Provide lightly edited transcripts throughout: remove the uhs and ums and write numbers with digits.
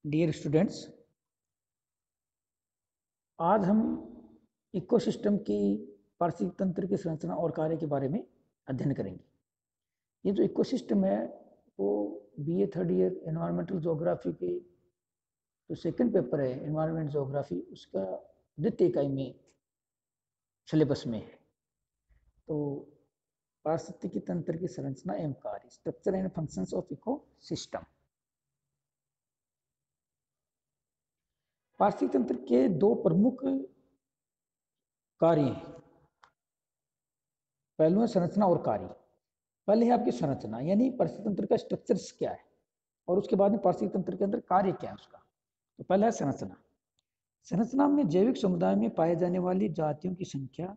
Dear students, आज हम ecosystem की पारिस्थितिक तंत्र की संरचना और कार्य के बारे में अध्ययन करेंगे। ये जो इकोसिस्टम है वो BA third year environmental geography के जो सेकंड पेपर है एनवायरमेंट ज्योग्राफी उसका द्वितीय इकाई में सिलेबस में है। तो पारिस्थितिकी तंत्र की संरचना एवं कार्य, structure and functions of ecosystem. पारिस्थितिक तंत्र के दो प्रमुख कार्य हैं। पहलू है संरचना और कार्य। पहले है आपकी संरचना, यानी पारिस्थितिक तंत्र का स्ट्रक्चर्स क्या है, और उसके बाद में पारिस्थितिक तंत्र के अंदर कार्य क्या है उसका। तो पहला है संरचना। संरचना में जैविक समुदाय में पाए जाने वाली जातियों की संख्या,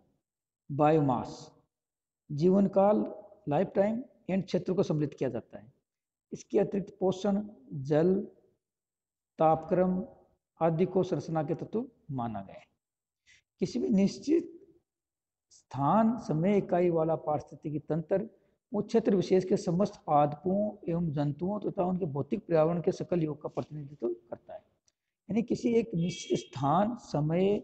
बायोमास, जीवन काल, लाइफ टाइम एंड क्षेत्र को सम्मिलित किया जाता है। इसके अतिरिक्त पोषण, जल, तापक्रम आदि को संरचना के तत्व माना गया है। किसी भी निश्चित स्थान समय इकाई वाला पारिस्थितिकी तंत्र उस क्षेत्र विशेष के समस्त पादपों एवं जंतुओं तथा उनके भौतिक पर्यावरण के सकल योग का प्रतिनिधित्व करता है। यानी किसी एक निश्चित स्थान समय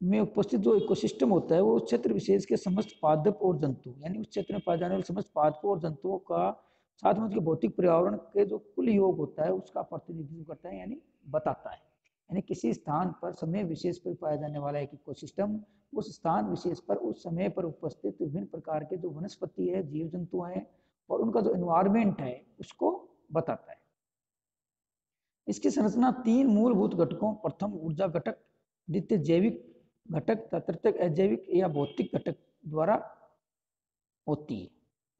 में उपस्थित जो इकोसिस्टम होता है वो उस क्षेत्र विशेष के समस्त पादप और जंतु, यानी उस क्षेत्र में पाए जाने वाले समस्त पादपों और जंतुओं का साथ में उसके भौतिक पर्यावरण के जो कुल योग होता है उसका प्रतिनिधित्व करता है, यानी बताता है। यानी किसी स्थान पर समय विशेष पर पाया जाने वाला एक इकोसिस्टम उस स्थान विशेष पर उस समय पर उपस्थित विभिन्न प्रकार के जो वनस्पति है, जीव जंतु हैं और उनका जो एनवायरमेंट है उसको बताता है। इसकी संरचना तीन मूलभूत घटकों, प्रथम ऊर्जा घटक, द्वितीय जैविक घटक, तृतीय अजैविक या भौतिक घटक द्वारा होती है।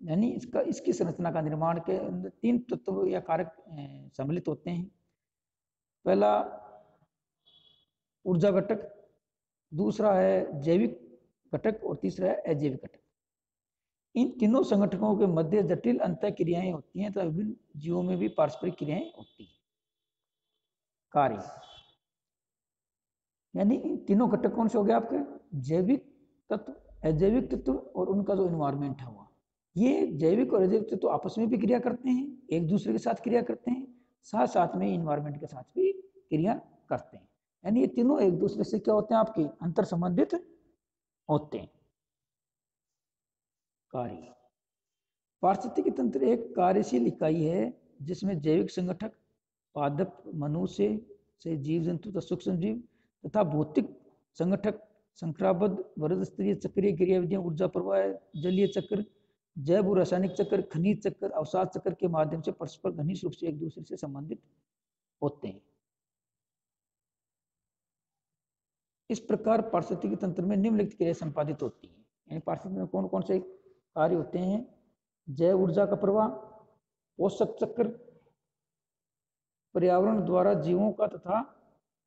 यानी इसकी संरचना का निर्माण के अंदर तीन तत्व या कारक सम्मिलित होते हैं। पहला ऊर्जा घटक, दूसरा है जैविक घटक और तीसरा है अजैविक घटक। इन तीनों संगठनों के मध्य जटिल अंतः क्रियाएं होती हैं तथा विभिन्न जीवों में भी पारस्परिक क्रियाएं होती हैं। कार्य, यानी इन तीनों घटक कौन से हो गए आपके, जैविक तत्व, अजैविक तत्व और उनका जो एनवायरमेंट है हुआ। ये जैविक और अजैविक तत्व आपस में भी क्रिया करते हैं, एक दूसरे के साथ क्रिया करते हैं, साथ साथ में एनवायरमेंट के साथ भी क्रिया करते हैं। यानी ये तीनों एक दूसरे से क्या होते हैं, आपके अंतर संबंधित होते हैं। कार्य, पारिस्थितिकी तंत्र एक कार्यशील इकाई है जिसमें जैविक संगठक, पादप, मनुष्य से जीव जंतु तथा सूक्ष्म जीव तथा भौतिक संगठक, संक्राबद्ध वर्ग स्तरीय चक्रीय क्रियाविधियां, ऊर्जा प्रवाह, जलीय चक्र, जैव और रासायनिक चक्र, खनिज चक्र, अवसाद चक्र के माध्यम से परस्पर घनिष्ठ रूप से एक दूसरे से संबंधित होते हैं। इस प्रकार पारिस्थितिकी तंत्र में निम्नलिखित क्रिया संपादित होती है। यानी पारिस्थितिकी में कौन कौन से कार्य होते हैं, जैव ऊर्जा का प्रवाह, पोषक चक्र, पर्यावरण द्वारा जीवों का तथा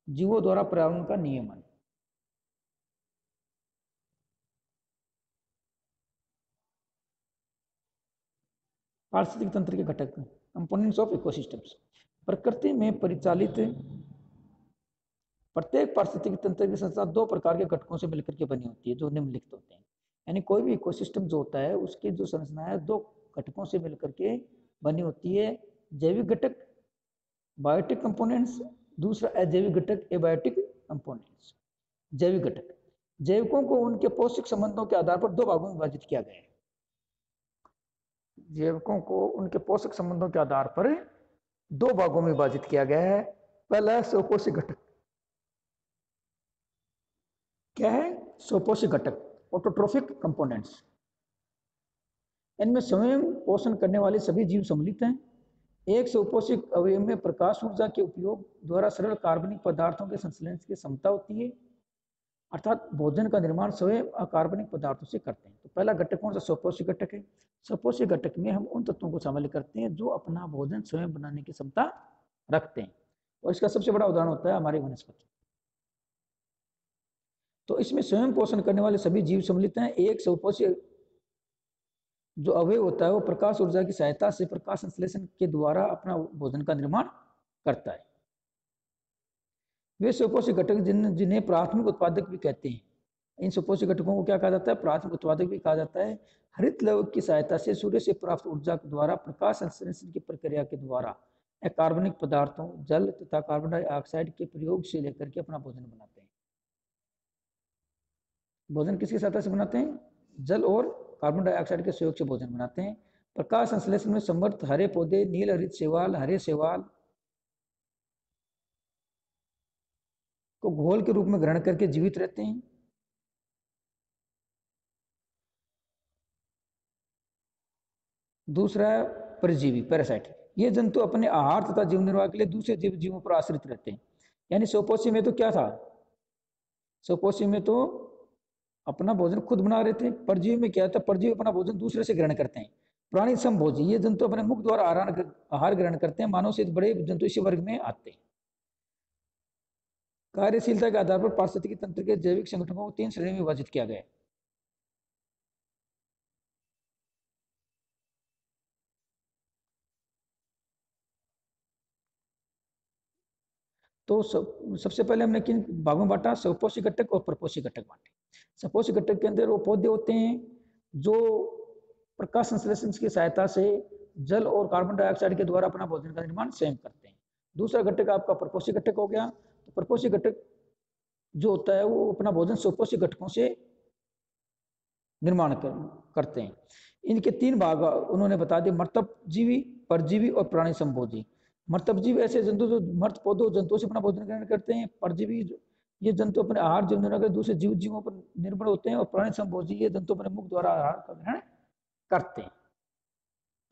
जीवों द्वारा पर्यावरण का नियमन। पारिस्थितिक तंत्र के घटक, कंपोनेंट्स ऑफ इकोसिस्टम्स। प्रकृति में परिचालित प्रत्येक पारिस्थितिक तंत्र की संरचना दो प्रकार के घटकों से मिलकर के बनी होती है जो निम्नलिखित होते हैं। यानी कोई भी इकोसिस्टम जो होता है उसकी जो संरचना है दो घटकों से मिलकर के बनी होती है। जैविक घटक, बायोटिक कंपोनेंट्स, दूसरा अजैविक घटक, एबायोटिक कंपोनेंट्स। जैविक घटक, जैविकों को उनके पौष्टिक संबंधों के आधार पर दो भागों में विभाजित किया गया है। जैविकों को उनके पोषक संबंधों के आधार पर दो भागों में विभाजित किया गया है। पहला है स्वपोषी घटक। क्या है स्वपोषी घटक, ऑटोट्रोफिक कंपोनेंट्स। इनमें स्वयं पोषण करने वाले सभी जीव सम्मिलित हैं। एक स्वपोषी अवयव में प्रकाश ऊर्जा के उपयोग द्वारा सरल कार्बनिक पदार्थों के संश्लेषण की क्षमता होती है, अर्थात भोजन का निर्माण स्वयं अकार्बनिक पदार्थों से करते हैं। तो पहला घटक कौन सा, स्वपोषी घटक है। स्वपोषी घटक में हम उन तत्वों को शामिल करते हैं जो अपना भोजन स्वयं बनाने की क्षमता रखते हैं, और इसका सबसे बड़ा उदाहरण होता है हमारी वनस्पति। तो इसमें स्वयं पोषण करने वाले सभी जीव सम्मिलित हैं। एक स्वपोषी जो अवयव होता है वो प्रकाश ऊर्जा की सहायता से प्रकाश संश्लेषण के द्वारा अपना भोजन का निर्माण करता है। वे स्वपोषी घटक जिन्हें प्राथमिक उत्पादक भी कहते हैं। इन स्वपोषी घटकों को क्या कहा जाता है, प्राथमिक उत्पादक भी कहा जाता है। हरित लवक की सहायता से सूर्य से प्राप्त ऊर्जा के द्वारा प्रकाश संश्लेषण की प्रक्रिया के द्वारा कार्बनिक पदार्थों जल तथा कार्बन डाइऑक्साइड के प्रयोग से लेकर के अपना भोजन बनाते हैं। भोजन किसकी सहायता से बनाते हैं? जल और कार्बन डाइऑक्साइड के सहयोग से भोजन बनाते हैं। प्रकाश संश्लेषण में समर्थ हरे पौधे नील हरित शैवाल, हरे शैवाल को घोल के रूप में ग्रहण करके जीवित रहते हैं। दूसरा है परजीवी, पैरासाइट। ये जंतु अपने आहार तथा जीवन निर्वाह के लिए दूसरे जीवों पर आश्रित रहते हैं। यानी स्वपोषी में तो क्या था? स्वपोषी में तो अपना भोजन खुद बना रहे थे। परजीवी में क्या था? परजीवी अपना भोजन दूसरे से ग्रहण करते हैं। प्राणी समभोजी, ये जंतु अपने मुख द्वारा आहार ग्रहण करते हैं। मानव से बड़े जंतु इसी वर्ग में आते हैं। कार्यशीलता के आधार पर पारिस्थितिकी तंत्र के जैविक संगठनों को 3 श्रेणी में विभाजित किया गया है। तो सबसे पहले हमने किन भागों में बांटा? स्वपोषी घटक और परपोषी घटक बांटे। स्वपोषी घटक के अंदर वो पौधे होते हैं जो प्रकाश संश्लेषण की सहायता से जल और कार्बन डाइऑक्साइड के द्वारा अपना भोजन का निर्माण स्वयं करते हैं। दूसरा घटक आपका परपोषी घटक हो गया। तो परपोषी घटक जो होता है वो अपना भोजन स्वपोषी घटकों से निर्माण करते हैं। इनके 3 भाग उन्होंने बता दिए: मर्तक जीवी, परजीवी और प्राणी संभोजी। मर्तक जीव ऐसे जंतु जो मर्त पौधों जंतुओं से अपना भोजन ग्रहण करते हैं। परजीवी ये जंतु अपने आहार जीवन दूसरे जीवों पर निर्भर होते हैं। और प्राणी संभोजी ये जंतु अपने मुख द्वारा आहार का ग्रहण करते हैं।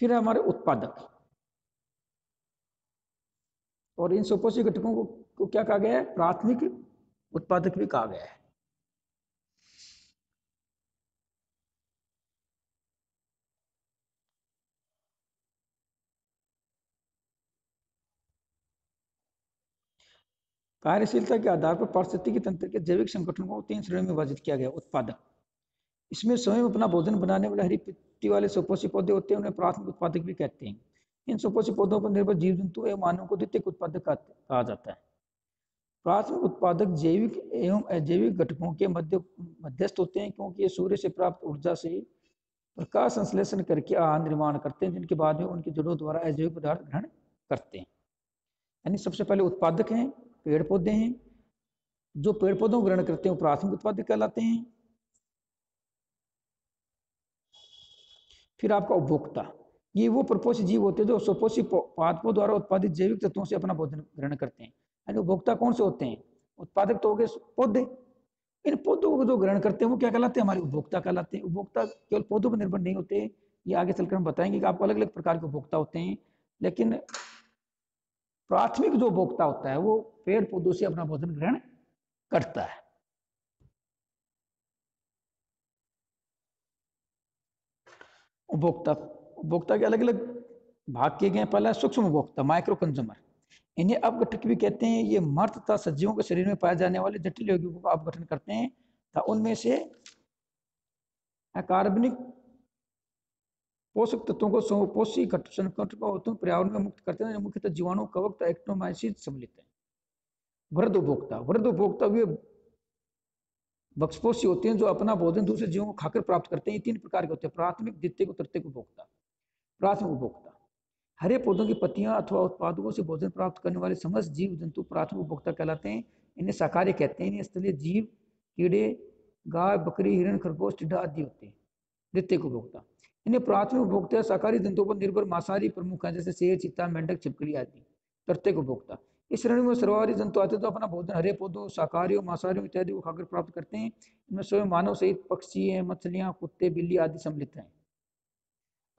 फिर हमारे उत्पादक, और इन स्वपोषी घटकों को क्या कहा गया है? प्राथमिक उत्पादक भी कहा गया है। कार्यशीलता के आधार पर पारिस्थितिकी तंत्र के जैविक संगठनों को 3 श्रेणी में विभाजित किया गया। उत्पादक, इसमें स्वयं अपना भोजन बनाने वाले हरी पत्ती वाले स्वपोषी पौधे होते हैं। उन्हें प्राथमिक उत्पादक भी कहते हैं। इन स्वपोषी पौधों पर निर्भर जीव जंतु एवं मानव को द्वितीयक उत्पादक कहा जाता है। प्राथमिक उत्पादक जैविक एवं अजैविक घटकों के मध्यस्थ होते हैं, क्योंकि ये सूर्य से प्राप्त ऊर्जा से प्रकाश संश्लेषण करके आहार निर्माण करते हैं, जिनके बाद में उनकी जड़ों द्वारा अजैविक पदार्थ ग्रहण करते हैं। यानी सबसे पहले उत्पादक हैं, पेड़ पौधे हैं। जो पेड़ पौधों को ग्रहण करते हैं वो प्राथमिक उत्पादक कहलाते हैं। फिर आपका उपभोक्ता, ये वो परपोषी जीव होते हैं जो स्वपोषी पादपों द्वारा उत्पादित जैविक तत्वों से अपना भोजन ग्रहण करते हैं। यानी उपभोक्ता कौन से होते हैं? उत्पादक तो हो गए पौधे। इन पौधों को जो ग्रहण करते हैं वो क्या कहलाते हैं? हमारे उपभोक्ता कहलाते हैं। उपभोक्ता केवल पौधों पर निर्भर नहीं होते। ये आगे चलकर हम बताएंगे कि आपको अलग अलग प्रकार के उपभोक्ता होते हैं। लेकिन प्राथमिक जो उपभोक्ता होता है वो पेड़ पौधों से अपना भोजन ग्रहण करता है। उपभोक्ता, उपभोक्ता के अलग अलग भाग किए गए। पहला सूक्ष्म उपभोक्ता, माइक्रो कंज्यूमर। इन्हें अपघटक भी कहते हैं। ये मर्द तथा सजीवों के शरीर में पाए जाने वाले जटिल यौगिकों का अपघटन करते हैं तथा उनमें से अकार्बनिक पोषक तत्वों को स्वपोषी संकटों पर्यावरण में मुक्त करते हैं। मुख्यतः जीवाणु, कवक, एक्टोमाइसिस सम्मिलित है। वृद्ध उपभोक्ता, वृद्ध उपभोक्ता भी बक्षपोषी होते हैं जो अपना भोजन दूसरे जीवों को खाकर प्राप्त करते हैं। ये 3 प्रकार के होते हैं: प्राथमिक, द्वितीयक और तृतीयक उपभोक्ता। प्राथमिक उपभोक्ता, हरे पौधों की पत्तियां अथवा उत्पादों से भोजन प्राप्त करने वाले समस्त जीव जंतु प्राथमिक उपभोक्ता कहलाते हैं। इन्हें शाकाहारी कहते हैं। इन्हें स्थलीय जीव, कीड़े, गाय, बकरी, हिरण, खरगोश, टिड्डा आदि होते हैं। द्वितीयक उपभोक्ता, इन्हें प्राथमिक उपभोक्ता शाकाहारी जंतुओं पर निर्भर मांसाहारी प्रमुख हैं, जैसे शेर, चीता, मेंढक, छिपकली आदि। तृतीयक उपभोक्ता, इस श्रेणी में सर्वाहारी जंतु आते हैं जो अपना भोजन हरे पौधों, शाकाहारियों, मांसाहारियों इत्यादि को खाकर प्राप्त करते हैं। इनमें स्वयं मानव सहित पक्षी हैं, मछलियां, कुत्ते, बिल्ली आदि सम्मिलित हैं।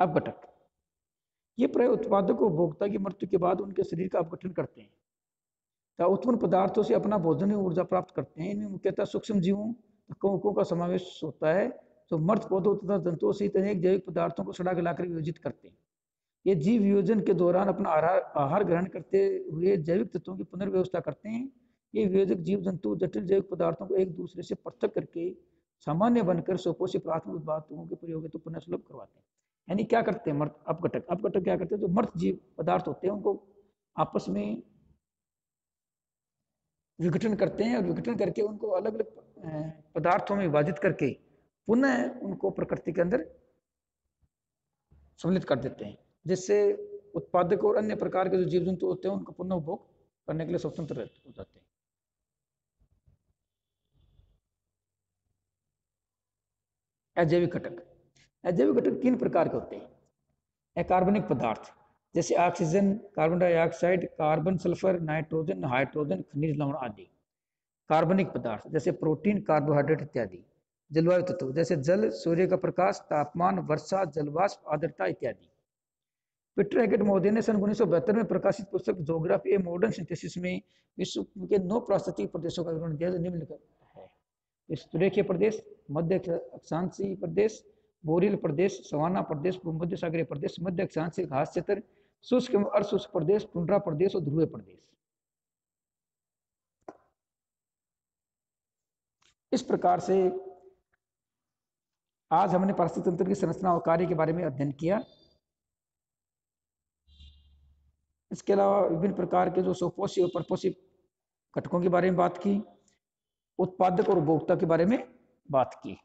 अपघटक, ये प्राय उत्पादक उपभोक्ता की मृत्यु के बाद उनके शरीर का अपघटन करते हैं तथा उत्पन्न पदार्थों से अपना भोजन और ऊर्जा प्राप्त करते हैं। इनमें मुख्यतः सूक्ष्म जीवों, कवकों का समावेश होता है जो मृत पौधों तथा जंतुओं सहित अनेक जैविक पदार्थों को सड़ा गलाकर वियोजित करते हैं। ये जीव वियोजन के दौरान अपना आहार ग्रहण करते हुए जैविक तत्वों की पुनर्व्यवस्था करते हैं। ये वियोजक जीव जंतु जटिल जैविक पदार्थों को एक दूसरे से पृथक करके सामान्य बनकर स्वपोषी प्राथमिक उत्पादों के प्रयोग हेतु पुनः सुलभ करवाते हैं। यानी क्या करते हैं मर्त अपघटक? अपघटक क्या करते हैं? जो मर्त जीव पदार्थ होते हैं उनको आपस में विघटन करते हैं और विघटन करके उनको अलग अलग पदार्थों में विभाजित करके पुनः उनको प्रकृति के अंदर सम्मिलित कर देते हैं, जिससे उत्पादक और अन्य प्रकार के जो जीव जंतु होते हैं उनका पुनः उपभोग करने के लिए स्वतंत्र हो जाते हैं। अजैविक घटक, अजैविक घटक 3 प्रकार के होते हैं। अकार्बनिक पदार्थ जैसे oxygen, carbon dioxide, carbon, sulphur, nitrogen, hydrogen, खनिज लवण आदि। कार्बनिक पदार्थ जैसे प्रोटीन, कार्बोहाइड्रेट इत्यादि। जलवायु तत्व जैसे जल, सूर्य का प्रकाश, तापमान, वर्षा, जलवाष्प, आर्द्रता इत्यादि। पीटर हैगेट महोदय ने सन 1972 में प्रकाशित पुस्तक ज्योग्राफी ए मॉडर्न सिंथेसिस में विश्व के 9 प्राकृतिक प्रदेशों का विवरण दिया जो निम्नलिखित है। स्तरेखीय प्रदेश, मध्य अक्षांशीय प्रदेश, बोरियल प्रदेश, सवाना प्रदेश, भूमध्य सागरीय प्रदेश, मध्य अक्षांशीय घास क्षेत्र, शुष्क एवं अर्धशुष्क प्रदेश, टुंड्रा प्रदेश और ध्रुवीय प्रदेश। इस प्रकार से आज हमने पारिस्थितिक तंत्र की संरचना और कार्य के बारे में अध्ययन किया। इसके अलावा विभिन्न प्रकार के जो सोपोषी और परपोषी घटकों के बारे में बात की, उत्पादक और उपभोक्ता के बारे में बात की।